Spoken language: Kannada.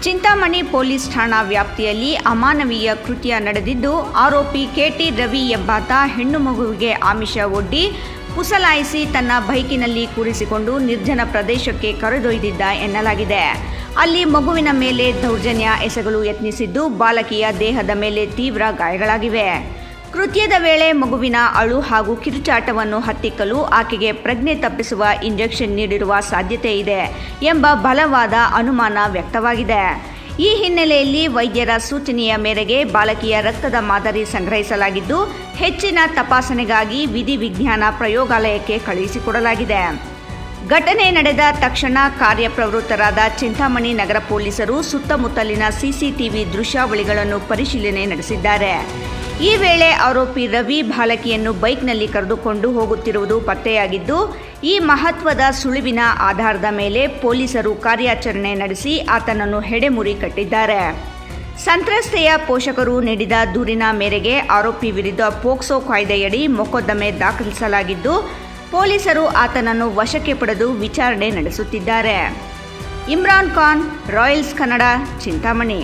ಚಿಂತಾಮಣಿ ಪೊಲೀಸ್ ಠಾಣಾ ವ್ಯಾಪ್ತಿಯಲ್ಲಿ ಅಮಾನವೀಯ ಕೃತ್ಯ ನಡೆದಿದ್ದು, ಆರೋಪಿ ಕೆಟಿ ರವಿ ಎಂಬಾತ ಹೆಣ್ಣು ಮಗುವಿಗೆ ಆಮಿಷ ಒಡ್ಡಿ ಪುಸಲಾಯಿಸಿ ತನ್ನ ಬೈಕಿನಲ್ಲಿ ಕೂರಿಸಿಕೊಂಡು ನಿರ್ಜನ ಪ್ರದೇಶಕ್ಕೆ ಕರೆದೊಯ್ದಿದ್ದ ಎನ್ನಲಾಗಿದೆ. ಅಲ್ಲಿ ಮಗುವಿನ ಮೇಲೆ ದೌರ್ಜನ್ಯ ಎಸಗಲು ಯತ್ನಿಸಿದ್ದು, ಬಾಲಕಿಯ ದೇಹದ ಮೇಲೆ ತೀವ್ರ ಗಾಯಗಳಾಗಿವೆ. ಕೃತ್ಯದ ವೇಳೆ ಮಗುವಿನ ಅಳು ಹಾಗೂ ಕಿರುಚಾಟವನ್ನು ಹತ್ತಿಕ್ಕಲು ಆಕೆಗೆ ಪ್ರಜ್ಞೆ ತಪ್ಪಿಸುವ ಇಂಜೆಕ್ಷನ್ ನೀಡಿರುವ ಸಾಧ್ಯತೆ ಇದೆ ಎಂಬ ಬಲವಾದ ಅನುಮಾನ ವ್ಯಕ್ತವಾಗಿದೆ. ಈ ಹಿನ್ನೆಲೆಯಲ್ಲಿ ವೈದ್ಯರ ಸೂಚನೆಯ ಮೇರೆಗೆ ಬಾಲಕಿಯ ರಕ್ತದ ಮಾದರಿ ಸಂಗ್ರಹಿಸಲಾಗಿದ್ದು, ಹೆಚ್ಚಿನ ತಪಾಸಣೆಗಾಗಿ ವಿಧಿವಿಜ್ಞಾನ ಪ್ರಯೋಗಾಲಯಕ್ಕೆ ಕಳುಹಿಸಿಕೊಡಲಾಗಿದೆ. ಘಟನೆ ನಡೆದ ತಕ್ಷಣ ಕಾರ್ಯಪ್ರವೃತ್ತರಾದ ಚಿಂತಾಮಣಿ ನಗರ ಪೊಲೀಸರು ಸುತ್ತಮುತ್ತಲಿನ ಸಿಸಿಟಿವಿ ದೃಶ್ಯಾವಳಿಗಳನ್ನು ಪರಿಶೀಲನೆ ನಡೆಸಿದ್ದಾರೆ. ಈ ವೇಳೆ ಆರೋಪಿ ರವಿ ಬಾಲಕಿಯನ್ನು ಬೈಕ್ನಲ್ಲಿ ಕರೆದುಕೊಂಡು ಹೋಗುತ್ತಿರುವುದು ಪತ್ತೆಯಾಗಿದ್ದು, ಈ ಮಹತ್ವದ ಸುಳಿವಿನ ಆಧಾರದ ಮೇಲೆ ಪೊಲೀಸರು ಕಾರ್ಯಾಚರಣೆ ನಡೆಸಿ ಆತನನ್ನು ಹೆಡೆಮುರಿ ಕಟ್ಟಿದ್ದಾರೆ. ಸಂತ್ರಸ್ತೆಯ ಪೋಷಕರು ನೀಡಿದ ದೂರಿನ ಮೇರೆಗೆ ಆರೋಪಿ ವಿರುದ್ಧ ಪೋಕ್ಸೋ ಕಾಯ್ದೆಯಡಿ ಮೊಕದ್ದಮೆ ದಾಖಲಿಸಲಾಗಿದ್ದು, ಪೊಲೀಸರು ಆತನನ್ನು ವಶಕ್ಕೆ ಪಡೆದು ವಿಚಾರಣೆ ನಡೆಸುತ್ತಿದ್ದಾರೆ. ಇಮ್ರಾನ್ ಖಾನ್, ರಾಯಲ್ಸ್ ಕನ್ನಡ, ಚಿಂತಾಮಣಿ.